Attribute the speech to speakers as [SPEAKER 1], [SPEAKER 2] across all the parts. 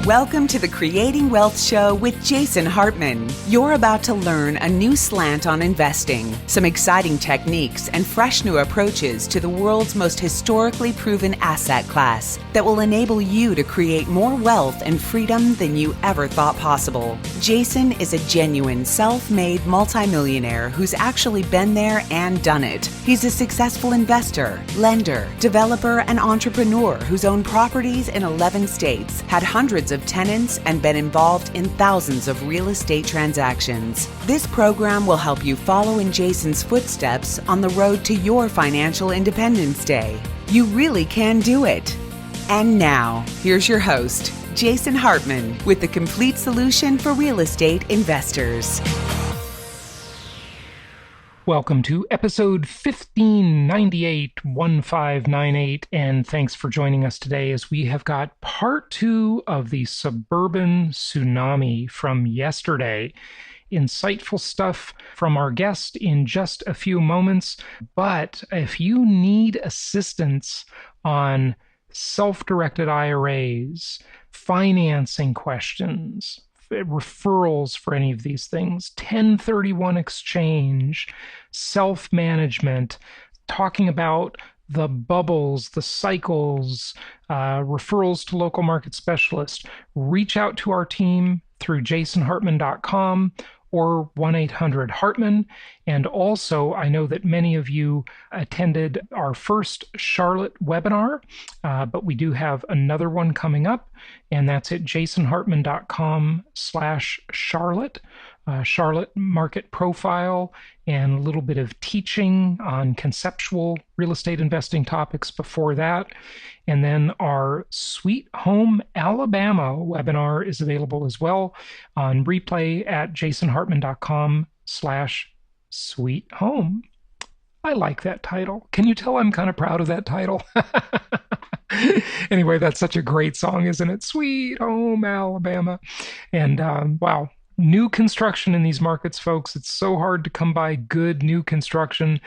[SPEAKER 1] Welcome to the Creating Wealth Show with Jason Hartman. You're about to learn a new slant on investing, some exciting techniques, and fresh new approaches to the world's most historically proven asset class that will enable you to create more wealth and freedom than you ever thought possible. Jason is a genuine self-made multimillionaire who's actually been there and done it. He's a successful investor, lender, developer, and entrepreneur who's owned properties in 11 states, had hundreds of tenants, and been involved in thousands of real estate transactions. This program will help you follow in Jason's footsteps on the road to your financial independence day. You really can do it. And now, here's your host, Jason Hartman, with the complete solution for real estate investors.
[SPEAKER 2] Welcome to episode 1598, and thanks for joining us today as we have got part 2 of the suburban tsunami from yesterday. Insightful stuff from our guest in just a few moments, but if you need assistance on self-directed IRAs, financing questions, referrals for any of these things, 1031 exchange, self-management, talking about the bubbles, the cycles, referrals to local market specialists, reach out to our team through jasonhartman.com or 1-800-HARTMAN. And also, I know that many of you attended our first Charlotte webinar, but we do have another one coming up, and that's at jasonhartman.com/Charlotte. Charlotte market profile and a little bit of teaching on conceptual real estate investing topics before that. And then our Sweet Home Alabama webinar is available as well on replay at jasonhartman.com/Sweet Home. I like that title. Can you tell I'm kind of proud of that title? Anyway, that's such a great song, isn't it? Sweet Home Alabama. And wow. New construction in these markets, folks. It's so hard to come by good new construction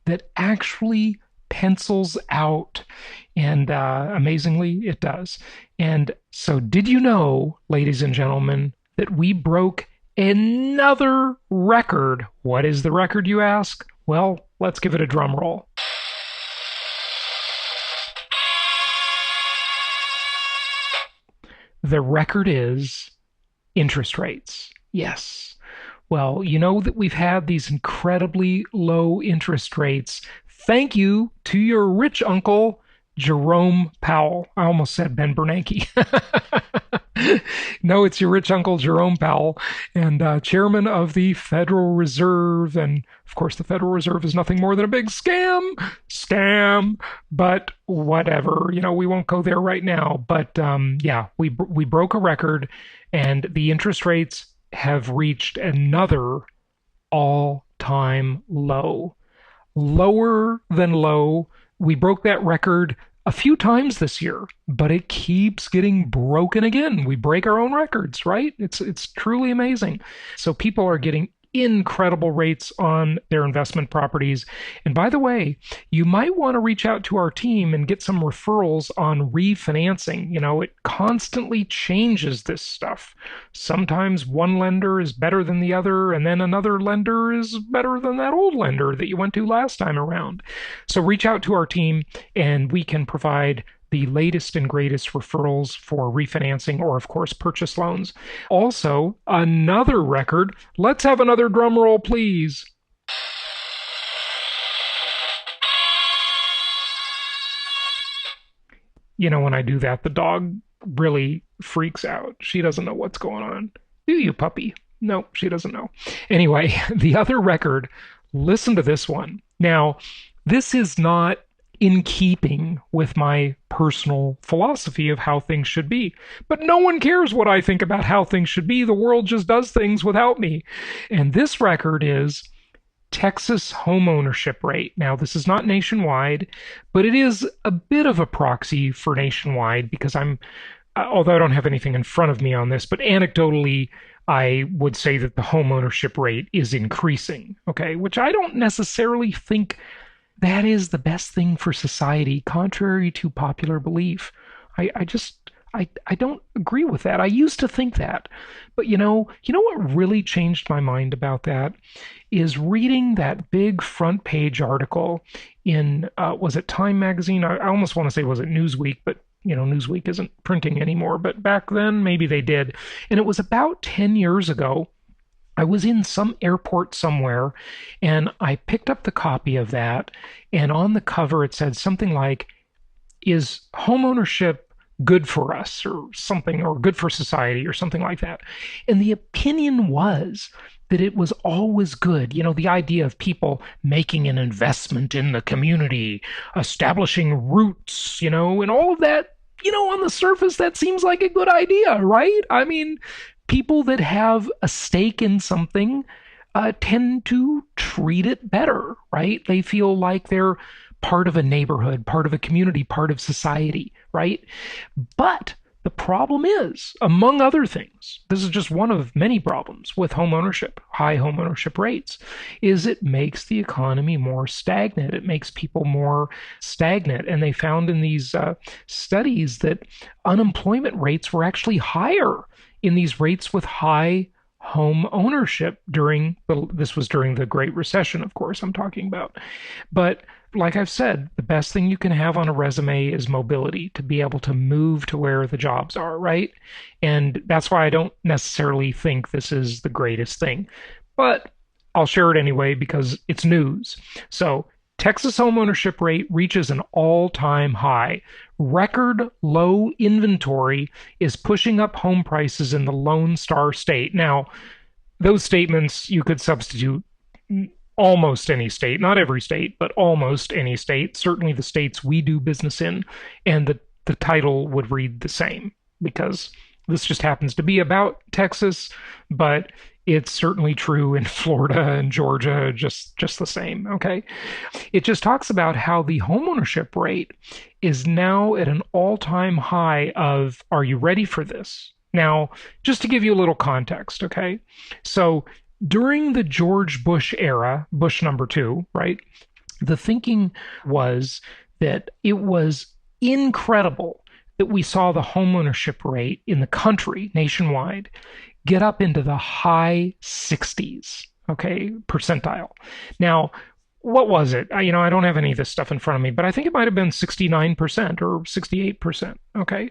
[SPEAKER 2] that actually pencils out. And amazingly, it does. And so did you know, ladies and gentlemen, that we broke another record? What is the record, you ask? Well, let's give it a drum roll. The record is interest rates. Yes. Well, you know that we've had these incredibly low interest rates. Thank you to your rich uncle, Jerome Powell. I almost said Ben Bernanke. No, it's your rich uncle, Jerome Powell, and chairman of the Federal Reserve. And of course, the Federal Reserve is nothing more than a big scam, but whatever. You know, we won't go there right now. But yeah, we broke a record, and the interest rates have reached another all-time low. Lower than low. We broke that record a few times this year, but it keeps getting broken again. We break our own records, right? It's truly amazing. So people are getting incredible rates on their investment properties. And by the way, you might want to reach out to our team and get some referrals on refinancing. You know, it constantly changes this stuff. Sometimes one lender is better than the other, and then another lender is better than that old lender that you went to last time around. So reach out to our team and we can provide the latest and greatest referrals for refinancing or, of course, purchase loans. Also, another record. Let's have another drum roll, please. You know, when I do that, the dog really freaks out. She doesn't know what's going on. Do you, puppy? No, she doesn't know. Anyway, the other record, listen to this one. Now, this is not in keeping with my personal philosophy of how things should be. But no one cares what I think about how things should be. The world just does things without me. And this record is Texas homeownership rate. Now, this is not nationwide, but it is a bit of a proxy for nationwide because although I don't have anything in front of me on this, but anecdotally, I would say that the homeownership rate is increasing, okay, which I don't necessarily think that is the best thing for society, contrary to popular belief. I I don't agree with that. I used to think that. But what really changed my mind about that is reading that big front page article in, was it Time magazine? I almost want to say, was it Newsweek? But Newsweek isn't printing anymore. But back then, maybe they did. And it was about 10 years ago. I was in some airport somewhere, and I picked up the copy of that, and on the cover it said something like, "Is homeownership good for us?" or something, or "good for society," or something like that. And the opinion was that it was always good. The idea of people making an investment in the community, establishing roots, and all of that, on the surface, that seems like a good idea, right? I mean, people that have a stake in something tend to treat it better, right? They feel like they're part of a neighborhood, part of a community, part of society, right? But the problem is, among other things, this is just one of many problems with homeownership, high homeownership rates, is it makes the economy more stagnant. It makes people more stagnant. And they found in these studies that unemployment rates were actually higher in these rates with high home ownership this was during the Great Recession, of course, I'm talking about. But like I've said, the best thing you can have on a resume is mobility, to be able to move to where the jobs are, right? And that's why I don't necessarily think this is the greatest thing. But I'll share it anyway because it's news. So Texas homeownership rate reaches an all-time high. Record low inventory is pushing up home prices in the Lone Star State. Now, those statements you could substitute almost any state, not every state, but almost any state, certainly the states we do business in, and the title would read the same, because this just happens to be about Texas, but it's certainly true in Florida and Georgia, just the same, okay? It just talks about how the homeownership rate is now at an all-time high of, are you ready for this? Now, just to give you a little context, okay? So during the George Bush era, Bush number 2, right? The thinking was that it was incredible that we saw the homeownership rate in the country, nationwide, get up into the high 60s, okay, percentile. Now, what was it? I don't have any of this stuff in front of me, but I think it might have been 69% or 68%, okay?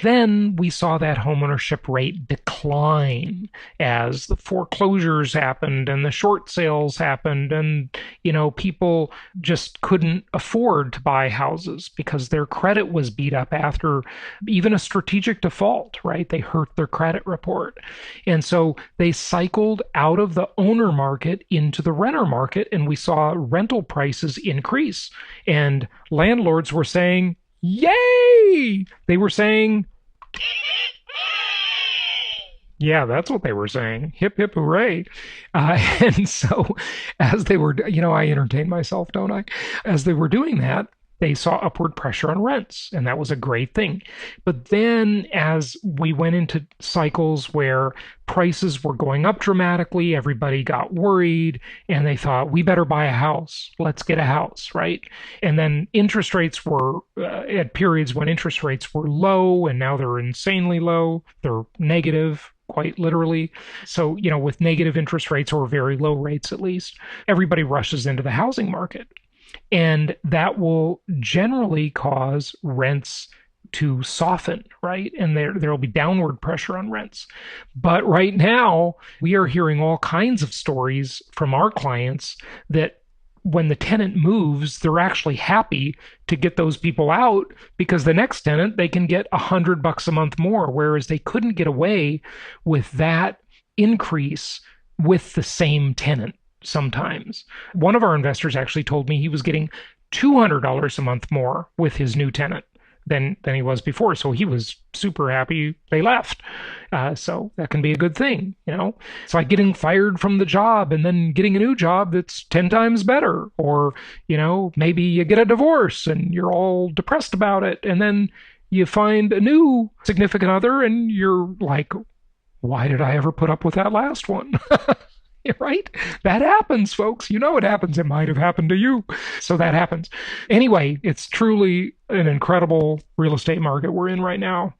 [SPEAKER 2] Then we saw that homeownership rate decline as the foreclosures happened and the short sales happened, and, people just couldn't afford to buy houses because their credit was beat up after even a strategic default, right? They hurt their credit report. And so they cycled out of the owner market into the renter market, and we saw rental prices increase, and landlords were saying, yay! They were saying, yeah, that's what they were saying. Hip, hip, hooray. And so as they were, I entertain myself, don't I? As they were doing that, they saw upward pressure on rents, and that was a great thing. But then as we went into cycles where prices were going up dramatically, everybody got worried, and they thought, we better buy a house. Let's get a house, right? And then interest rates were, at periods when interest rates were low, and now they're insanely low. They're negative, quite literally. So, with negative interest rates, or very low rates at least, everybody rushes into the housing market. And that will generally cause rents to soften, right? And there will be downward pressure on rents. But right now, we are hearing all kinds of stories from our clients that when the tenant moves, they're actually happy to get those people out, because the next tenant, they can get $100 a month more, whereas they couldn't get away with that increase with the same tenant. Sometimes. One of our investors actually told me he was getting $200 a month more with his new tenant than he was before. So he was super happy they left. So that can be a good thing, It's like getting fired from the job and then getting a new job that's 10 times better. Or, maybe you get a divorce and you're all depressed about it, and then you find a new significant other and you're like, why did I ever put up with that last one? Right? That happens, folks. It happens. It might have happened to you. So that happens. Anyway, it's truly an incredible real estate market we're in right now.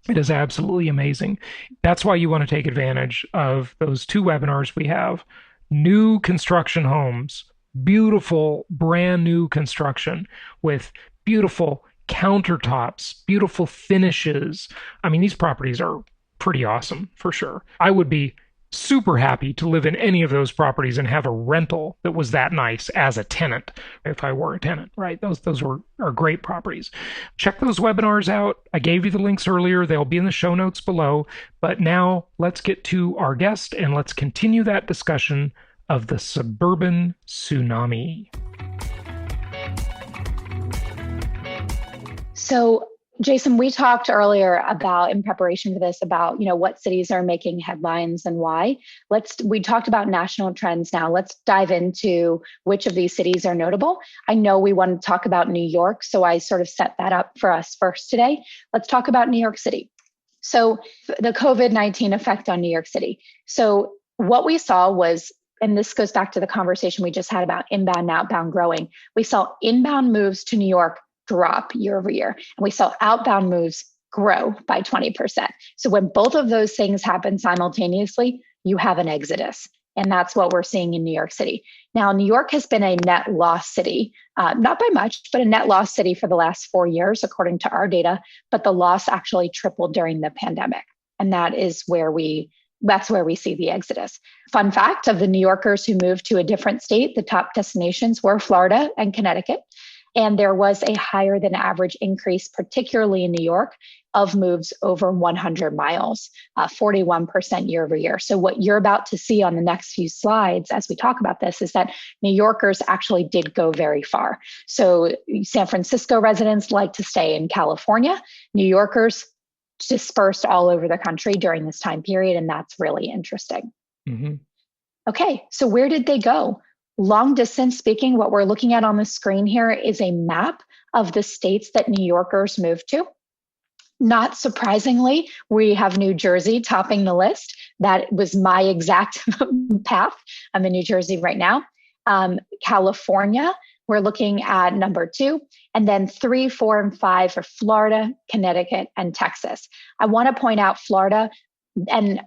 [SPEAKER 2] It is absolutely amazing. That's why you want to take advantage of those two webinars we have. New construction homes, beautiful, brand new construction with beautiful countertops, beautiful finishes. I mean, these properties are pretty awesome for sure. I would be super happy to live in any of those properties and have a rental that was that nice as a tenant if I were a tenant, right? Those are great properties. Check those webinars out. I gave you the links earlier. They'll be in the show notes below. But now let's get to our guest and let's continue that discussion of the suburban tsunami.
[SPEAKER 3] So, Jason, we talked earlier about, in preparation for this, about, what cities are making headlines and why. We talked about national trends now. Let's dive into which of these cities are notable. I know we want to talk about New York, so I sort of set that up for us first today. Let's talk about New York City. So the COVID-19 effect on New York City. So what we saw was, and this goes back to the conversation we just had about inbound and outbound growing. We saw inbound moves to New York drop year over year, and we saw outbound moves grow by 20%. So when both of those things happen simultaneously, you have an exodus. And that's what we're seeing in New York City. Now, New York has been a net loss city, not by much, but a net loss city for the last 4 years, according to our data. But the loss actually tripled during the pandemic. And that's where we see the exodus. Fun fact, of the New Yorkers who moved to a different state, the top destinations were Florida and Connecticut. And there was a higher than average increase, particularly in New York, of moves over 100 miles, 41% year over year. So what you're about to see on the next few slides as we talk about this is that New Yorkers actually did go very far. So San Francisco residents like to stay in California. New Yorkers dispersed all over the country during this time period, and that's really interesting.
[SPEAKER 2] Mm-hmm.
[SPEAKER 3] Okay, so where did they go? Long distance speaking, what we're looking at on the screen here is a map of the states that New Yorkers moved to. Not surprisingly, we have New Jersey topping the list. That was my exact path. I'm in New Jersey right now. California, we're looking at number 2. And then 3, 4, and 5 are Florida, Connecticut, and Texas. I want to point out Florida and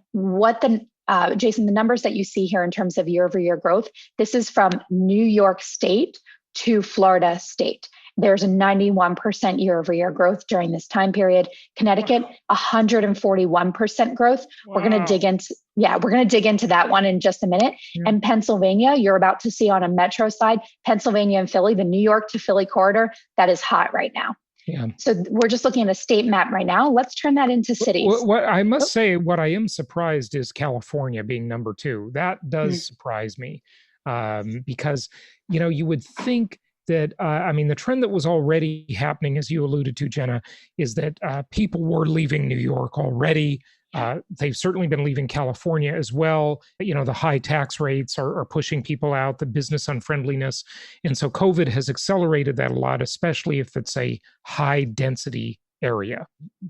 [SPEAKER 3] Jason, the numbers that you see here in terms of year-over-year growth, this is from New York State to Florida State. There's a 91% year-over-year growth during this time period. Connecticut, 141% growth. Wow. We're going to dig into that one in just a minute. Yeah. And Pennsylvania, you're about to see on a metro side, Pennsylvania and Philly, the New York to Philly corridor, that is hot right now.
[SPEAKER 2] Yeah.
[SPEAKER 3] So we're just looking at a state map right now. Let's turn that into cities.
[SPEAKER 2] What I must say, what I am surprised is California being number 2. That does surprise me because, you would think that, the trend that was already happening, as you alluded to, Jenna, is that people were leaving New York already. They've certainly been leaving California as well. The high tax rates are pushing people out, the business unfriendliness. And so COVID has accelerated that a lot, especially if it's a high density area.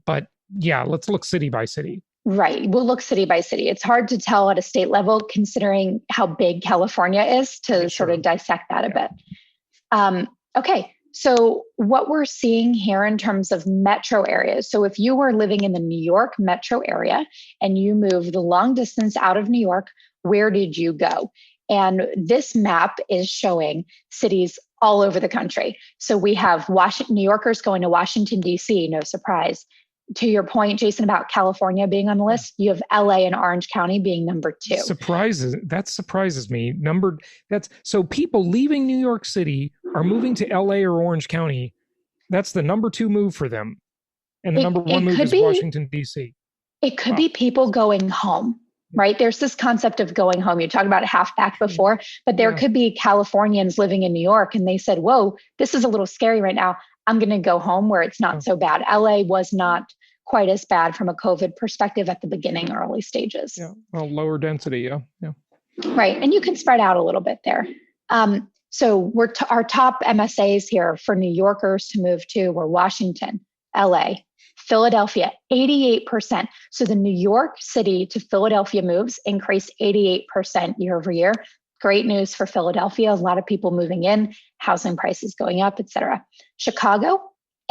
[SPEAKER 2] But yeah, let's look city by city.
[SPEAKER 3] Right. We'll look city by city. It's hard to tell at a state level, considering how big California is, to sort of dissect that a bit. Okay. So what we're seeing here in terms of metro areas. So if you were living in the New York metro area and you moved the long distance out of New York, where did you go? And this map is showing cities all over the country. So we have New Yorkers going to Washington, D.C., no surprise. To your point, Jason, about California being on the list, you have LA and Orange County being number 2.
[SPEAKER 2] That surprises me. So people leaving New York City are moving to LA or Orange County. That's the number 2 move for them. And the number 1 move is Washington, D.C.
[SPEAKER 3] It could be people going home, right? There's this concept of going home. You talked about halfback before, but there could be Californians living in New York and they said, whoa, this is a little scary right now. I'm going to go home where it's not so bad. LA was not quite as bad from a COVID perspective at the beginning, early stages.
[SPEAKER 2] Yeah, well, lower density, yeah.
[SPEAKER 3] Right, and you can spread out a little bit there. So our top MSAs here for New Yorkers to move to were Washington, LA, Philadelphia, 88%. So the New York City to Philadelphia moves increased 88% year over year. Great news for Philadelphia. A lot of people moving in, housing prices going up, et cetera. Chicago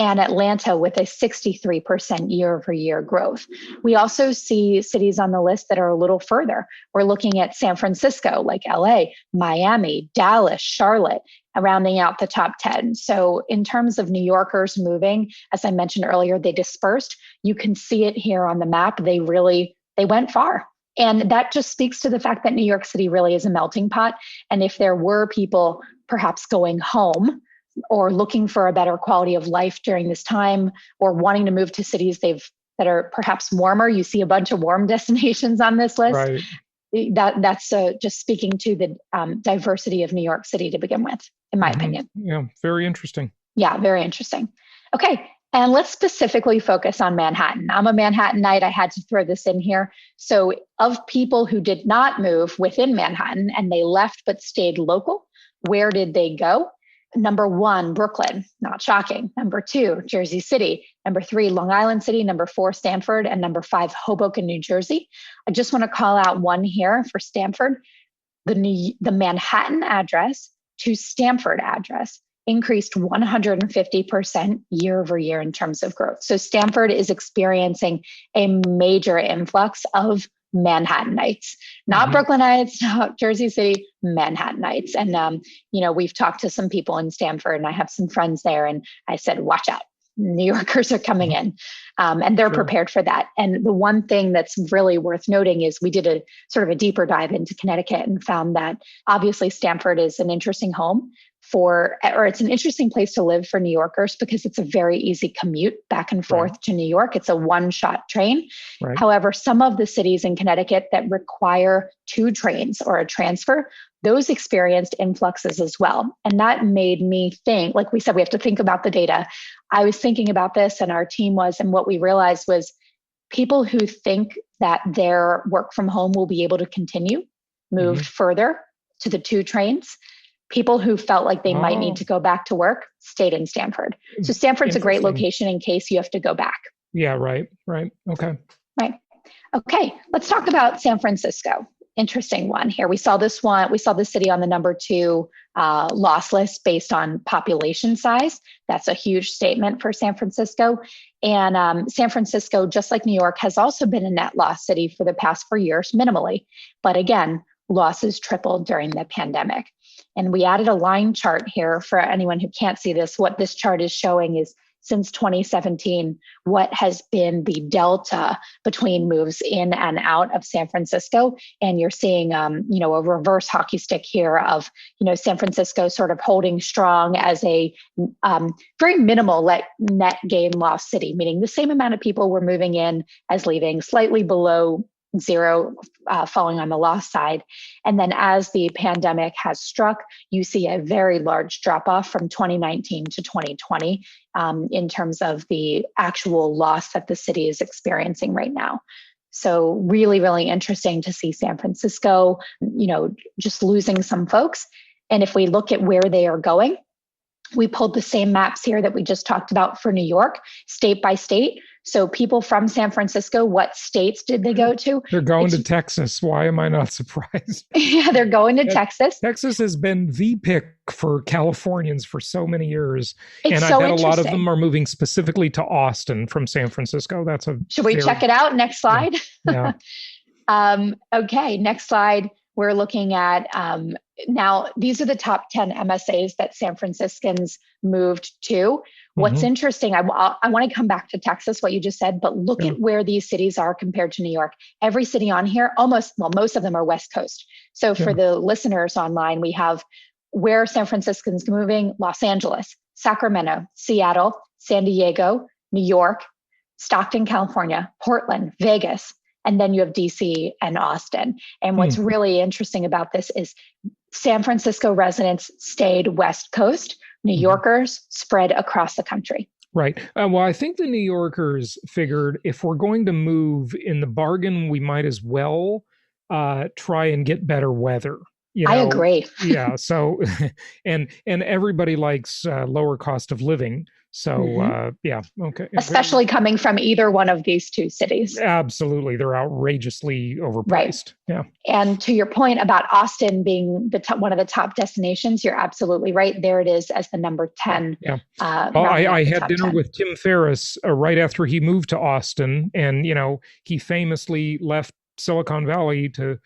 [SPEAKER 3] and Atlanta with a 63% year-over-year growth. We also see cities on the list that are a little further. We're looking at San Francisco, like LA, Miami, Dallas, Charlotte, rounding out the top 10. So in terms of New Yorkers moving, as I mentioned earlier, they dispersed. You can see it here on the map. They went far. And that just speaks to the fact that New York City really is a melting pot. And if there were people perhaps going home or looking for a better quality of life during this time, or wanting to move to cities that are perhaps warmer, you see a bunch of warm destinations on this list.
[SPEAKER 2] Right.
[SPEAKER 3] That's just speaking to the diversity of New York City to begin with, in my opinion.
[SPEAKER 2] Yeah, very interesting.
[SPEAKER 3] Yeah, very interesting. Okay, and let's specifically focus on Manhattan. I'm a Manhattanite. I had to throw this in here. So of people who did not move within Manhattan and they left but stayed local, where did they go? Number 1, Brooklyn, not shocking. Number 2, Jersey City. Number 3, Long Island City. Number 4, Stamford. And number 5, Hoboken, New Jersey. I just want to call out one here for Stamford. The Manhattan address to Stamford address increased 150% year over year in terms of growth. So Stamford is experiencing a major influx of Manhattanites, not Brooklynites, not Jersey City, Manhattanites. And, we've talked to some people in Stamford, and I have some friends there, and I said, watch out. New Yorkers are coming in, and they're prepared for that. And the one thing that's really worth noting is we did a sort of a deeper dive into Connecticut and found that obviously Stamford is an interesting home it's an interesting place to live for New Yorkers because it's a very easy commute back and forth to New York. It's a one-shot train. Right. However, some of the cities in Connecticut that require 2 trains or a transfer, those experienced influxes as well. And that made me think, like we said, we have to think about the data. I was thinking about this, and our team was, and what we realized was people who think that their work from home will be able to continue moved further to the 2 trains. People who felt like they might need to go back to work stayed in Stamford. So Stamford's a great location in case you have to go back.
[SPEAKER 2] Yeah, right. Okay.
[SPEAKER 3] Right. Okay, let's talk about San Francisco. Interesting one here. We saw this city on the number 2 loss list based on population size. That's a huge statement for San Francisco. And San Francisco, just like New York, has also been a net loss city for the past 4 years, minimally. But again, losses tripled during the pandemic. And we added a line chart here for anyone who can't see this. What this chart is showing is since 2017, what has been the delta between moves in and out of San Francisco. And you're seeing, a reverse hockey stick here of, San Francisco sort of holding strong as a very minimal net gain loss city, meaning the same amount of people were moving in as leaving, slightly below 0, falling on the loss side. And then as the pandemic has struck, you see a very large drop off from 2019 to 2020 in terms of the actual loss that the city is experiencing right now. So really, really interesting to see San Francisco, just losing some folks. And if we look at where they are going, we pulled the same maps here that we just talked about for New York, state by state. So people from San Francisco, what states did they go to?
[SPEAKER 2] They're going to Texas. Why am I not surprised?
[SPEAKER 3] Yeah, they're going to Texas.
[SPEAKER 2] Texas has been the pick for Californians for so many years.
[SPEAKER 3] And
[SPEAKER 2] I bet a lot of them are moving specifically to Austin from San Francisco. Should
[SPEAKER 3] we check it out? Next slide.
[SPEAKER 2] Yeah.
[SPEAKER 3] Okay, next slide. We're looking at now, these are the top 10 MSAs that San Franciscans moved to. What's interesting, I want to come back to Texas, what you just said, but look at where these cities are compared to New York. Every city on here, most of them are West Coast. So for the listeners online, we have where San Franciscans moving: Los Angeles, Sacramento, Seattle, San Diego, New York, Stockton, California, Portland, Vegas, and then you have DC and Austin. And what's really interesting about this is San Francisco residents stayed West Coast. New Yorkers spread across the country.
[SPEAKER 2] Right. Well, I think the New Yorkers figured if we're going to move in the bargain, we might as well try and get better weather.
[SPEAKER 3] I agree.
[SPEAKER 2] Yeah. So, and everybody likes lower cost of living. So, yeah, okay.
[SPEAKER 3] Especially coming from either one of these two cities.
[SPEAKER 2] Absolutely. They're outrageously overpriced.
[SPEAKER 3] Right.
[SPEAKER 2] Yeah.
[SPEAKER 3] And to your point about Austin being one of the top destinations, you're absolutely right. There it is as the number 10.
[SPEAKER 2] Yeah. Well, I had dinner
[SPEAKER 3] 10.
[SPEAKER 2] with Tim Ferriss right after he moved to Austin. And, he famously left Silicon Valley to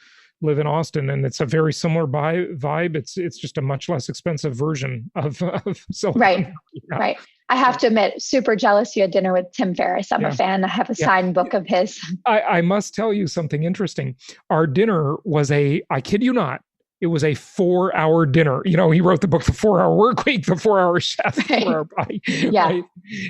[SPEAKER 2] live in Austin, and it's a very similar vibe. It's just a much less expensive version of Silicon
[SPEAKER 3] Right.
[SPEAKER 2] Valley. Yeah.
[SPEAKER 3] Right. I have to admit, super jealous you had dinner with Tim Ferriss. I'm a fan. I have a signed book of his.
[SPEAKER 2] I must tell you something interesting. Our dinner was I kid you not, it was a 4-hour dinner. He wrote the book, The 4-Hour Workweek, The 4-Hour Chef, The 4-Hour Body.
[SPEAKER 3] Yeah. Right?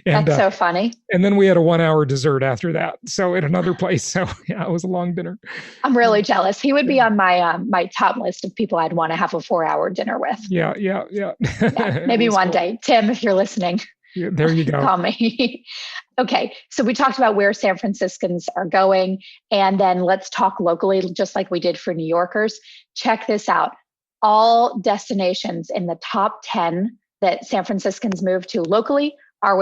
[SPEAKER 3] And, that's so funny.
[SPEAKER 2] And then we had a 1-hour dessert after that. So at another place. So yeah, it was a long dinner.
[SPEAKER 3] I'm really jealous. He would be on my my top list of people I'd want to have a 4-hour dinner with.
[SPEAKER 2] Yeah.
[SPEAKER 3] Maybe one day. Tim, if you're listening.
[SPEAKER 2] Yeah, there you go.
[SPEAKER 3] Call me. Okay. So we talked about where San Franciscans are going. And then let's talk locally, just like we did for New Yorkers. Check this out. All destinations in the top 10 that San Franciscans move to locally are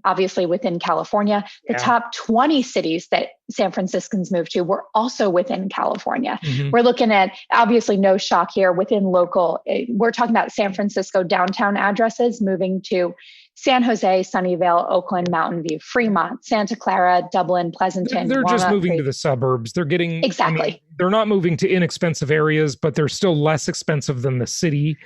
[SPEAKER 3] obviously within California. The top 20 cities that San Franciscans moved to were also within California. Mm-hmm. We're looking at, obviously no shock here, within local. We're talking about San Francisco downtown addresses moving to San Jose, Sunnyvale, Oakland, Mountain View, Fremont, Santa Clara, Dublin, Pleasanton.
[SPEAKER 2] They're just moving to the suburbs. They're getting
[SPEAKER 3] exactly.
[SPEAKER 2] They're not moving to inexpensive areas, but they're still less expensive than the city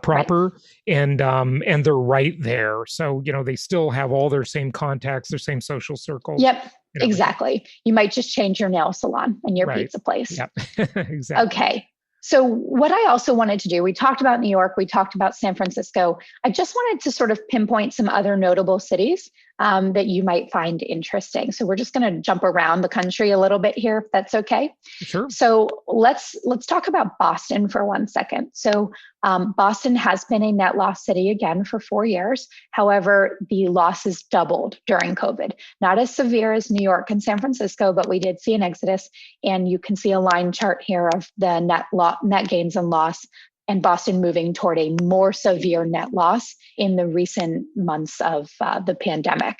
[SPEAKER 2] proper, right. And they're right there. So they still have all their same contacts, their same social circles.
[SPEAKER 3] Yep, exactly. You might just change your nail salon and your pizza place.
[SPEAKER 2] Yep, exactly.
[SPEAKER 3] Okay. So what I also wanted to do, we talked about New York, we talked about San Francisco. I just wanted to sort of pinpoint some other notable cities that you might find interesting. So we're just going to jump around the country a little bit here, if that's okay.
[SPEAKER 2] Sure.
[SPEAKER 3] So let's talk about Boston for 1 second. So Boston has been a net loss city again for 4 years. However, the losses doubled during COVID. Not as severe as New York and San Francisco, but we did see an exodus. And you can see a line chart here of the net gains and loss, and Boston moving toward a more severe net loss in the recent months of the pandemic.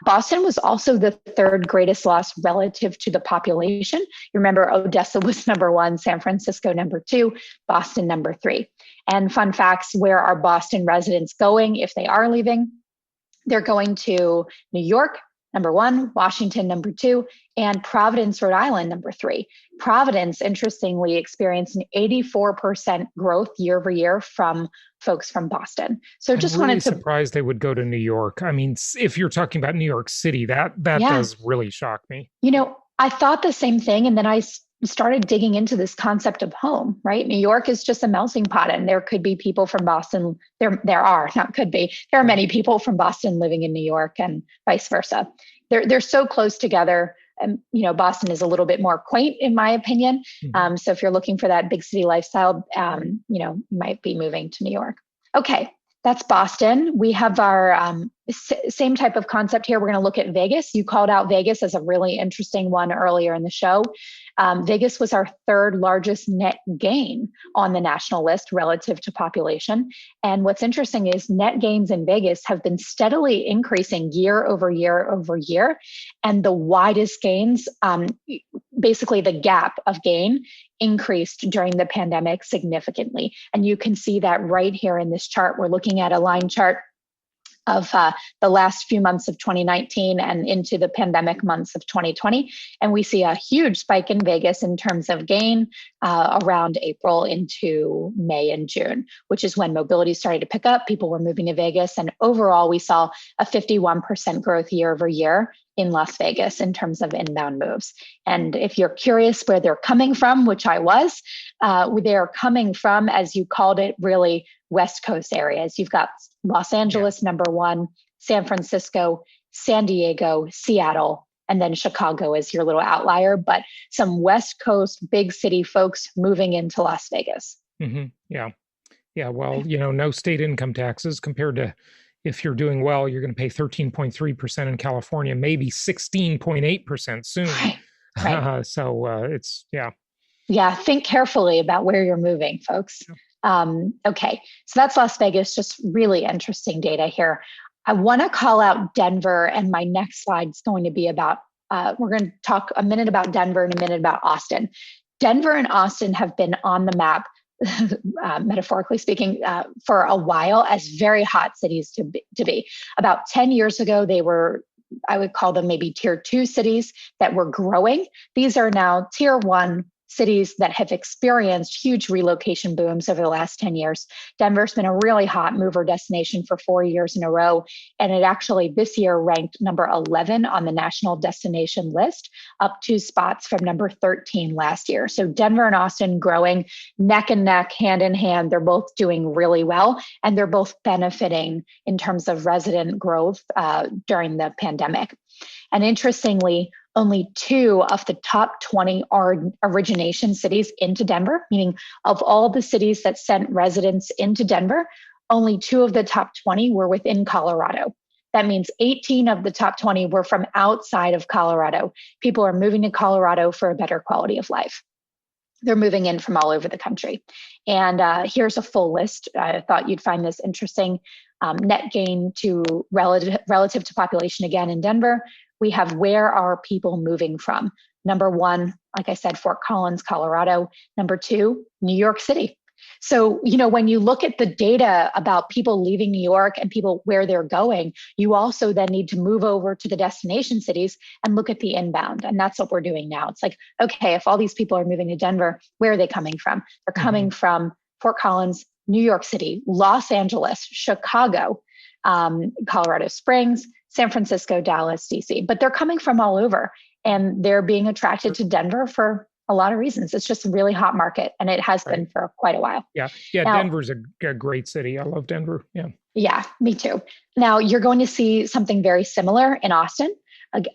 [SPEAKER 3] Boston was also the third greatest loss relative to the population. You remember Odessa was number 1, San Francisco number 2, Boston number 3. And fun facts, where are Boston residents going if they are leaving? They're going to New York, number 1, Washington, number 2, and Providence, Rhode Island, number 3. Providence, interestingly, experienced an 84% growth year over year from folks from Boston. So just
[SPEAKER 2] I'm really
[SPEAKER 3] wanted to
[SPEAKER 2] surprised they would go to New York. I mean, if you're talking about New York City, that does really shock me.
[SPEAKER 3] I thought the same thing. And then I started digging into this concept of home, right? New York is just a melting pot, and there could be people from Boston. There are many people from Boston living in New York, and vice versa. They're so close together. And, Boston is a little bit more quaint, in my opinion. Mm-hmm. So if you're looking for that big city lifestyle, you might be moving to New York. Okay. That's Boston. We have our same type of concept here. We're going to look at Vegas. You called out Vegas as a really interesting one earlier in the show. Vegas was our third largest net gain on the national list relative to population. And what's interesting is net gains in Vegas have been steadily increasing year over year over year. And the widest gains, basically the gap of gain, increased during the pandemic significantly. And you can see that right here in this chart. We're looking at a line chart of the last few months of 2019 and into the pandemic months of 2020. And we see a huge spike in Vegas in terms of gain around April into May and June, which is when mobility started to pick up. People were moving to Vegas. And overall, we saw a 51% growth year over year in Las Vegas in terms of inbound moves. And if you're curious where they're coming from, which I was, they're coming from, as you called it, really West Coast areas. You've got Los Angeles, number 1, San Francisco, San Diego, Seattle, and then Chicago is your little outlier, but some West Coast big city folks moving into Las Vegas.
[SPEAKER 2] Mm-hmm. Yeah. Yeah. Well, no state income taxes compared to, if you're doing well, you're going to pay 13.3% in California, maybe 16.8% soon. Right. So it's, yeah.
[SPEAKER 3] Yeah. Think carefully about where you're moving, folks. Okay. So that's Las Vegas, just really interesting data here. I want to call out Denver, and my next slide is going to be about, we're going to talk a minute about Denver and a minute about Austin. Denver and Austin have been on the map, metaphorically speaking, for a while as very hot cities to be. About 10 years ago, they were, I would call them maybe tier 2 cities that were growing. These are now tier 1 cities that have experienced huge relocation booms over the last 10 years. Denver's been a really hot mover destination for 4 years in a row. And it actually this year ranked number 11 on the national destination list, up 2 spots from number 13 last year. So Denver and Austin growing neck and neck, hand in hand. They're both doing really well. And they're both benefiting in terms of resident growth during the pandemic. And interestingly, only 2 of the top 20 are origination cities into Denver, meaning of all the cities that sent residents into Denver, only 2 of the top 20 were within Colorado. That means 18 of the top 20 were from outside of Colorado. People are moving to Colorado for a better quality of life. They're moving in from all over the country. And here's a full list. I thought you'd find this interesting. Net gain to relative to population again in Denver. We have where are people moving from? Number 1, like I said, Fort Collins, Colorado. Number 2, New York City. So, when you look at the data about people leaving New York and people where they're going, you also then need to move over to the destination cities and look at the inbound. And that's what we're doing now. It's like, okay, if all these people are moving to Denver, where are they coming from? They're coming from Fort Collins, New York City, Los Angeles, Chicago, Colorado Springs, San Francisco, Dallas, DC, but they're coming from all over and they're being attracted to Denver for a lot of reasons. It's just a really hot market and it has been for quite a while.
[SPEAKER 2] Yeah. Now, Denver's a great city. I love Denver.
[SPEAKER 3] Yeah, me too. Now you're going to see something very similar in Austin.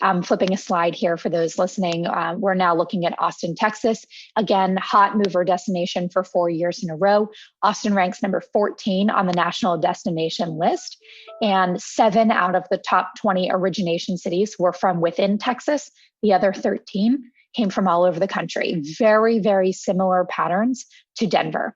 [SPEAKER 3] I'm flipping a slide here for those listening. We're now looking at Austin, Texas. Again, hot mover destination for 4 years in a row. Austin ranks number 14 on the national destination list. And 7 out of the top 20 origination cities were from within Texas. The other 13 came from all over the country. Very, very similar patterns to Denver.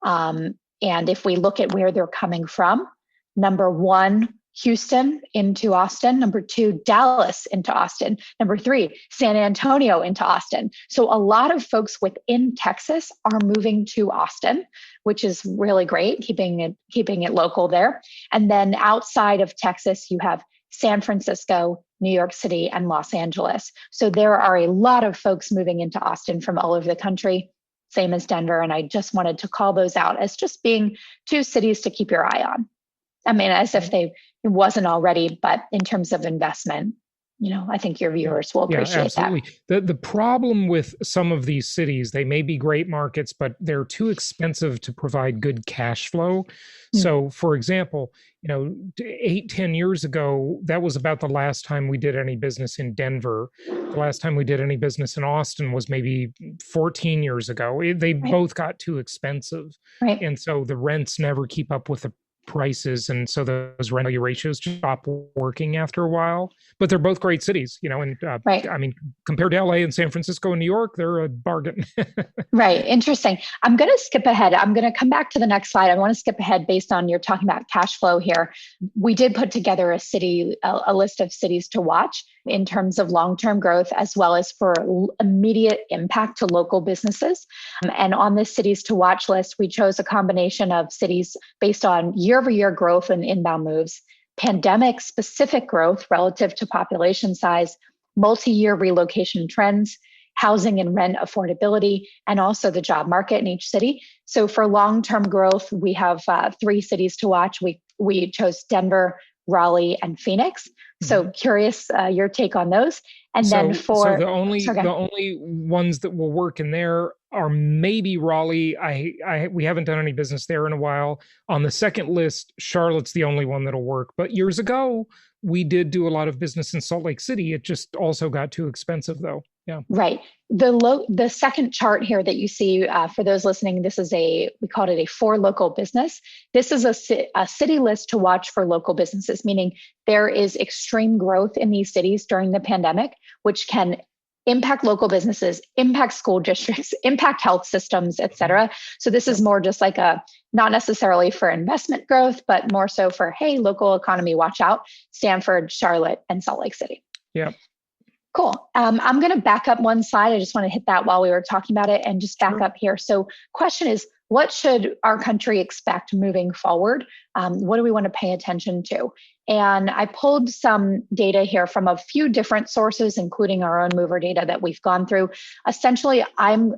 [SPEAKER 3] And if we look at where they're coming from, number 1, Houston into Austin. Number 2, Dallas into Austin. Number 3, San Antonio into Austin. So a lot of folks within Texas are moving to Austin, which is really great, keeping it local there. And then outside of Texas, you have San Francisco, New York City, and Los Angeles. So there are a lot of folks moving into Austin from all over the country, same as Denver. And I just wanted to call those out as just being 2 cities to keep your eye on. I mean, as if it wasn't already, but in terms of investment, I think your viewers will appreciate
[SPEAKER 2] absolutely. that. The problem with some of these cities, they may be great markets, but they're too expensive to provide good cash flow. So, for example, 8-10 years ago, that was about the last time we did any business in Denver. The last time we did any business in Austin was maybe 14 years ago. They both got too expensive.
[SPEAKER 3] Right.
[SPEAKER 2] And so the rents never keep up with the prices, and so those rent value ratios stop working after a while. But they're both great cities, and I mean, compared to LA and San Francisco and New York, they're a bargain.
[SPEAKER 3] Right. Interesting. I'm going to skip ahead. I'm going to come back to the next slide. I want to skip ahead based on you're talking about cash flow here. We did put together a list of cities to watch in terms of long-term growth, as well as for immediate impact to local businesses. And on this cities to watch list, we chose a combination of cities based on year-over-year growth and inbound moves, pandemic-specific growth relative to population size, multi-year relocation trends, housing and rent affordability, and also the job market in each city. So for long-term growth, we have 3 cities to watch. We chose Denver, Raleigh, and Phoenix. So curious your take on those. And then
[SPEAKER 2] the only ones that will work in there are maybe Raleigh. We haven't done any business there in a while. On the second list, Charlotte's the only one that'll work. But years ago, we did do a lot of business in Salt Lake City. It just also got too expensive, though. Yeah.
[SPEAKER 3] Right. The second chart here that you see, for those listening, we called it a for local business. This is a city list to watch for local businesses, meaning there is extreme growth in these cities during the pandemic, which can impact local businesses, impact school districts, impact health systems, et cetera. So this is more just like not necessarily for investment growth, but more so for, hey, local economy, watch out, Stanford, Charlotte, and Salt Lake City.
[SPEAKER 2] Yeah.
[SPEAKER 3] Cool. I'm going to back up one slide. I just want to hit that while we were talking about it and just back up here. So question is, what should our country expect moving forward? What do we want to pay attention to? And I pulled some data here from a few different sources, including our own mover data that we've gone through. Essentially, I'm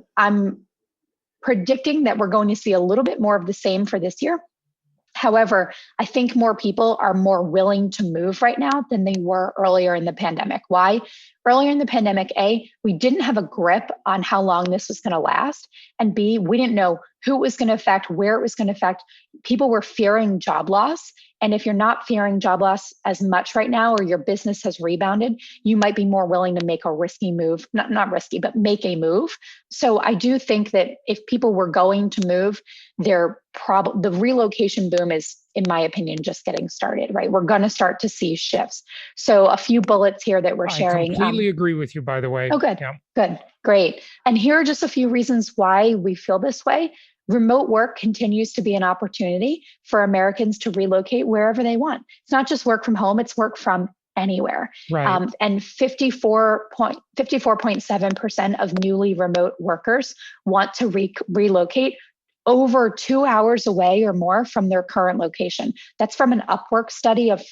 [SPEAKER 3] predicting that we're going to see a little bit more of the same for this year. However, I think more people are more willing to move right now than they were earlier in the pandemic. Why? Earlier in the pandemic, A, we didn't have a grip on how long this was going to last. And B, we didn't know who it was going to affect, where it was going to affect. People were fearing job loss. And if you're not fearing job loss as much right now, or your business has rebounded, you might be more willing to make a risky move, not risky, but make a move. So I do think that if people were going to move, the relocation boom is, in my opinion, just getting started, right? We're going to start to see shifts. So a few bullets here that we're sharing.
[SPEAKER 2] I completely agree with you, by the way.
[SPEAKER 3] Oh, good.
[SPEAKER 2] Yeah.
[SPEAKER 3] Good. Great. And here are just a few reasons why we feel this way. Remote work continues to be an opportunity for Americans to relocate wherever they want. It's not just work from home, it's work from anywhere.
[SPEAKER 2] Right.
[SPEAKER 3] And 54.7% of newly remote workers want to relocate over 2 hours away or more from their current location. That's from an Upwork study of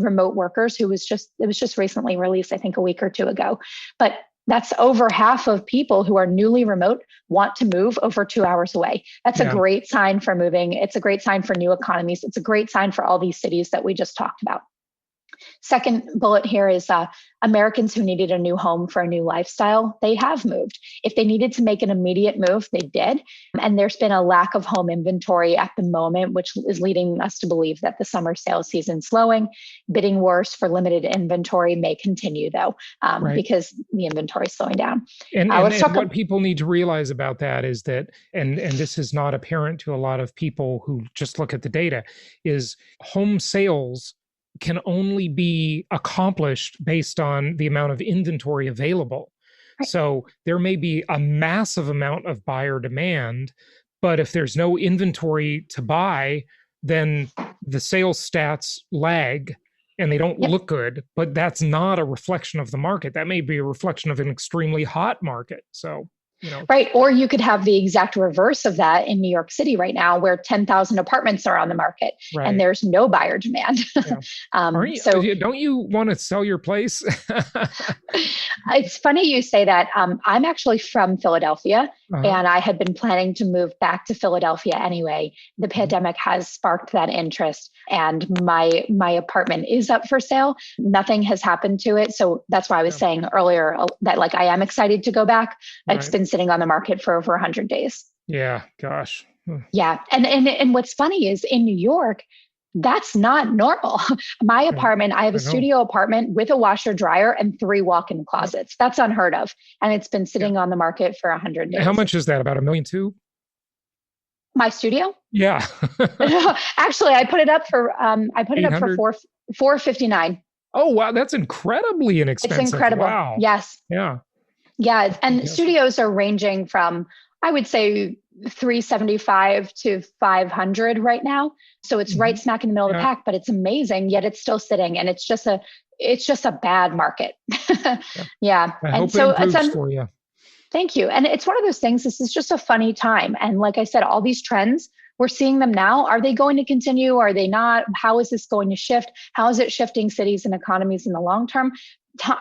[SPEAKER 3] remote workers it was just recently released, I think a week or two ago. But that's over half of people who are newly remote want to move over 2 hours away. That's a great sign for moving. It's a great sign for new economies. It's a great sign for all these cities that we just talked about. Second bullet here is Americans who needed a new home for a new lifestyle, they have moved. If they needed to make an immediate move, they did. And there's been a lack of home inventory at the moment, which is leading us to believe that the summer sales season slowing. Bidding wars for limited inventory may continue, though, because the inventory is slowing down.
[SPEAKER 2] And what people need to realize about that is that, and this is not apparent to a lot of people who just look at the data, is home sales can only be accomplished based on the amount of inventory available. Right. So there may be a massive amount of buyer demand, but if there's no inventory to buy, then the sales stats lag and they don't look good, but that's not a reflection of the market. That may be a reflection of an extremely hot market. So,
[SPEAKER 3] right. Or you could have the exact reverse of that in New York City right now, where 10,000 apartments are on the market and there's no buyer demand. Yeah.
[SPEAKER 2] Don't you want to sell your place?
[SPEAKER 3] It's funny you say that. I'm actually from Philadelphia, and I had been planning to move back to Philadelphia anyway. The pandemic has sparked that interest, and my apartment is up for sale. Nothing has happened to it. So that's why I was saying earlier that I am excited to go back. It's been sitting on the market for over 100 days.
[SPEAKER 2] Yeah, gosh.
[SPEAKER 3] Yeah. And what's funny is in New York, that's not normal. My apartment, I have a studio apartment with a washer dryer and 3 walk-in closets. That's unheard of. And it's been sitting on the market for 100 days.
[SPEAKER 2] How much is that? About $1.2 million?
[SPEAKER 3] My studio?
[SPEAKER 2] Yeah.
[SPEAKER 3] Actually, I put it up for $459.
[SPEAKER 2] Oh, wow. That's incredibly inexpensive.
[SPEAKER 3] It's incredible.
[SPEAKER 2] Wow.
[SPEAKER 3] Yes.
[SPEAKER 2] Yeah.
[SPEAKER 3] Yeah. And studios are ranging from, I would say, $375 to $500 right now. So it's right smack in the middle of the pack, but it's amazing. Yet it's still sitting, and it's just a bad market. Yeah.
[SPEAKER 2] I hope it improves for you.
[SPEAKER 3] Thank you. And it's one of those things. This is just a funny time. And like I said, all these trends, we're seeing them now. Are they going to continue? Are they not? How is this going to shift? How is it shifting cities and economies in the long term?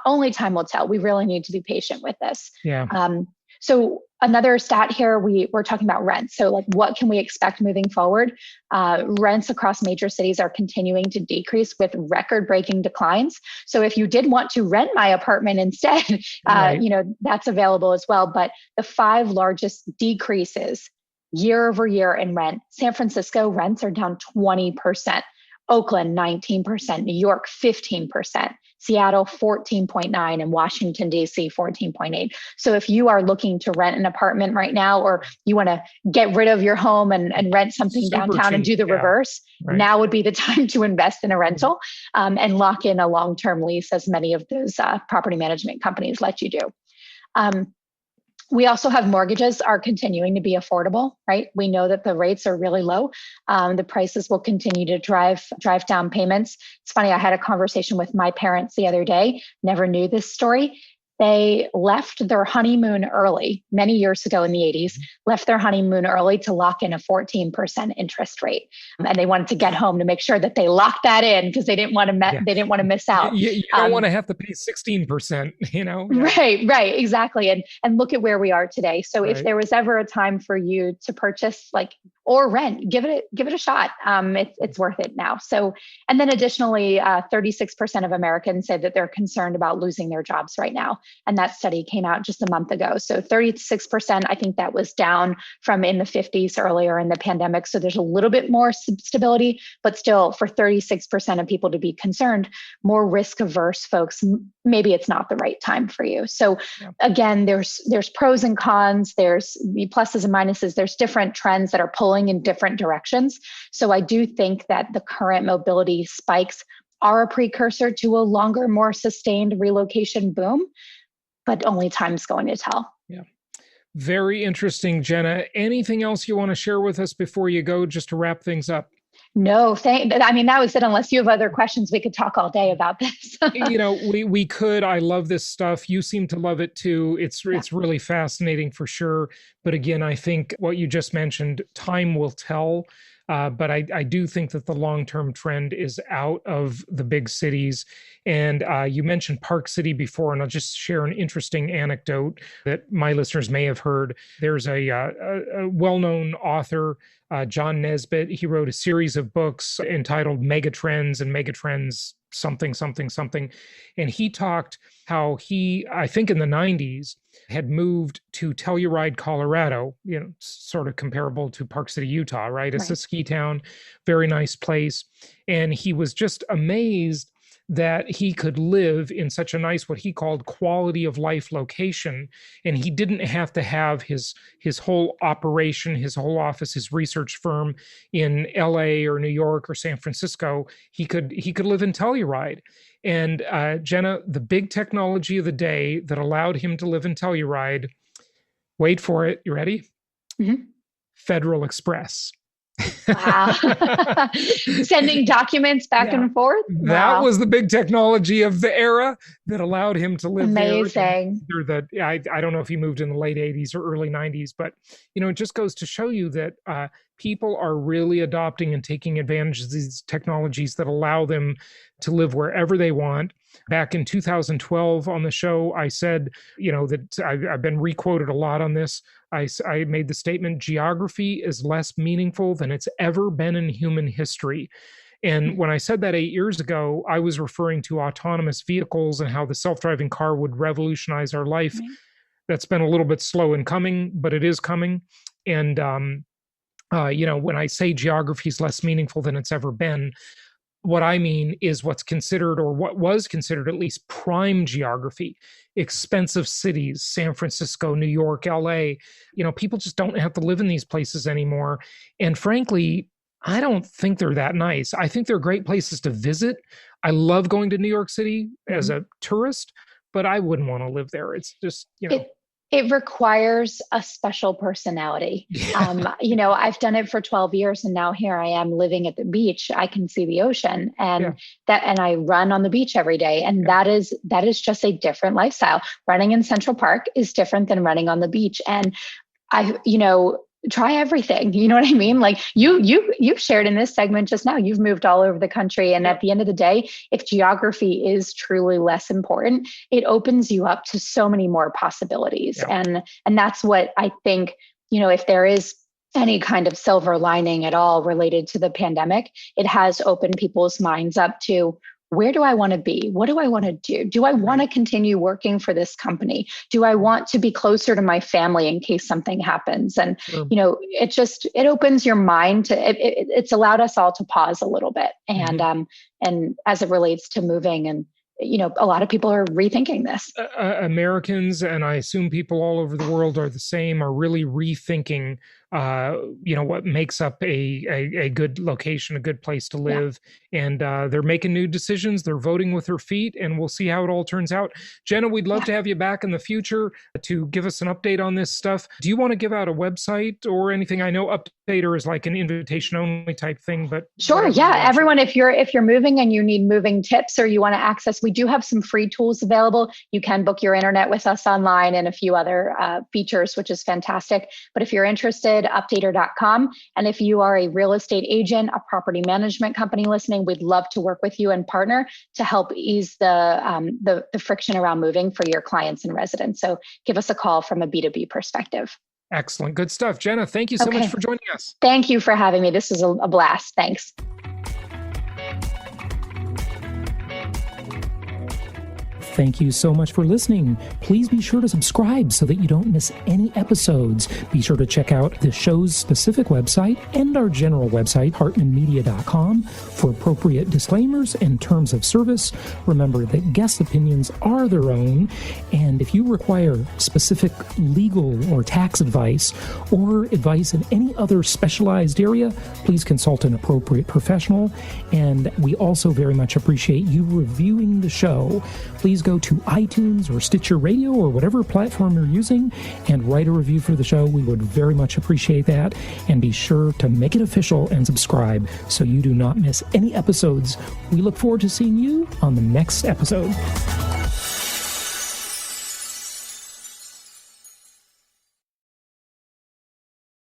[SPEAKER 3] Only time will tell. We really need to be patient with this.
[SPEAKER 2] Yeah.
[SPEAKER 3] So another stat here, we're talking about rents. So what can we expect moving forward? Rents across major cities are continuing to decrease with record-breaking declines. So if you did want to rent my apartment instead, that's available as well. But the 5 largest decreases year over year in rent, San Francisco rents are down 20%. Oakland, 19%, New York, 15%, Seattle, 14.9, and Washington, D.C., 14.8. So if you are looking to rent an apartment right now, or you want to get rid of your home and rent something
[SPEAKER 2] Super
[SPEAKER 3] downtown
[SPEAKER 2] cheap,
[SPEAKER 3] and do the reverse,
[SPEAKER 2] right.
[SPEAKER 3] now would be the time to invest in a rental and lock in a long-term lease, as many of those property management companies let you do. We also have mortgages are continuing to be affordable, right? We know that the rates are really low. The prices will continue to drive down payments. It's funny, I had a conversation with my parents the other day, never knew this story. They left their honeymoon early many years ago in the 80s, left their honeymoon early to lock in a 14% interest rate. And they wanted to get home to make sure that they locked that in because they didn't want to miss out.
[SPEAKER 2] You don't want to have to pay 16%, you know?
[SPEAKER 3] Yeah. Right, exactly. And look at where we are today. So if there was ever a time for you to purchase or rent, give it a shot. It's worth it now. So, and then additionally, 36% of Americans say that they're concerned about losing their jobs right now. And that study came out just a month ago. So 36%, I think that was down from in the 50s earlier in the pandemic. So there's a little bit more stability, but still for 36% of people to be concerned, more risk averse folks, maybe it's not the right time for you. So again, there's pros and cons, there's pluses and minuses, there's different trends that are pulling in different directions. So I do think that the current mobility spikes are a precursor to a longer, more sustained relocation boom, but only time's going to tell.
[SPEAKER 2] Yeah. Very interesting, Jenna. Anything else you want to share with us before you go, just to wrap things up?
[SPEAKER 3] No, that was it. Unless you have other questions, we could talk all day about this.
[SPEAKER 2] We could. I love this stuff. You seem to love it too. It's really fascinating for sure. But again, I think what you just mentioned, time will tell. But I do think that the long-term trend is out of the big cities. And you mentioned Park City before, and I'll just share an interesting anecdote that my listeners may have heard. There's a well-known author, John Nesbitt. He wrote a series of books entitled Megatrends and Megatrends something, something, something. And he talked how he, I think in the 90s, had moved to Telluride, Colorado, sort of comparable to Park City, Utah, right? It's a ski town, very nice place. And he was just amazed that he could live in such a nice, what he called quality of life location. And he didn't have to have his whole operation, his whole office, his research firm in LA or New York or San Francisco. He could live in Telluride. And Jenna, the big technology of the day that allowed him to live in Telluride, wait for it, you ready? Mm-hmm. Federal Express.
[SPEAKER 3] Wow. Sending documents back and forth.
[SPEAKER 2] That was the big technology of the era that allowed him to live
[SPEAKER 3] Amazing.
[SPEAKER 2] there. I don't know if he moved in the late 80s or early 90s, but it just goes to show you that people are really adopting and taking advantage of these technologies that allow them to live wherever they want. Back in 2012 on the show, I said, that I've been requoted a lot on this. I made the statement, geography is less meaningful than it's ever been in human history. And when I said that 8 years ago, I was referring to autonomous vehicles and how the self-driving car would revolutionize our life. Right. That's been a little bit slow in coming, but it is coming. And, when I say geography is less meaningful than it's ever been, what I mean is what's considered, or what was considered at least, prime geography, expensive cities, San Francisco, New York, LA. People just don't have to live in these places anymore. And frankly, I don't think they're that nice. I think they're great places to visit. I love going to New York City as a tourist, but I wouldn't want to live there. It's just,
[SPEAKER 3] It requires a special personality. I've done it for 12 years and now here I am living at the beach. I can see the ocean and I run on the beach every day. And that is just a different lifestyle. Running in Central Park is different than running on the beach. And try everything. You know what I mean? Like you've shared in this segment just now, you've moved all over the country. And at the end of the day, if geography is truly less important, it opens you up to so many more possibilities. And that's what I think, if there is any kind of silver lining at all related to the pandemic, it has opened people's minds up to where do I want to be? What do I want to do? Do I want to continue working for this company? Do I want to be closer to my family in case something happens? And, it opens your mind to, it's allowed us all to pause a little bit. And, and as it relates to moving, and, a lot of people are rethinking this.
[SPEAKER 2] Americans, and I assume people all over the world are the same, are really rethinking what makes up a good location, a good place to live. Yeah. And they're making new decisions. They're voting with their feet, and we'll see how it all turns out. Jenna, we'd love to have you back in the future to give us an update on this stuff. Do you want to give out a website or anything? I know Updater is like an invitation only type thing, but
[SPEAKER 3] sure. Yeah. Everyone, if you're moving and you need moving tips or you want to access, we do have some free tools available. You can book your internet with us online and a few other features, which is fantastic. But if you're interested, updater.com. And if you are a real estate agent, a property management company listening, we'd love to work with you and partner to help ease the friction around moving for your clients and residents. So give us a call from a B2B perspective.
[SPEAKER 2] Excellent. Good stuff. Jenna, thank you so much for joining us.
[SPEAKER 3] Thank you for having me. This was a blast. Thanks.
[SPEAKER 4] Thank you so much for listening. Please be sure to subscribe so that you don't miss any episodes. Be sure to check out the show's specific website and our general website, hartmanmedia.com, for appropriate disclaimers and terms of service. Remember that guest opinions are their own, and if you require specific legal or tax advice or advice in any other specialized area, please consult an appropriate professional. And we also very much appreciate you reviewing the show. Please go to iTunes or Stitcher Radio or whatever platform you're using and write a review for the show. We would very much appreciate that. And be sure to make it official and subscribe so you do not miss any episodes. We look forward to seeing you on the next episode.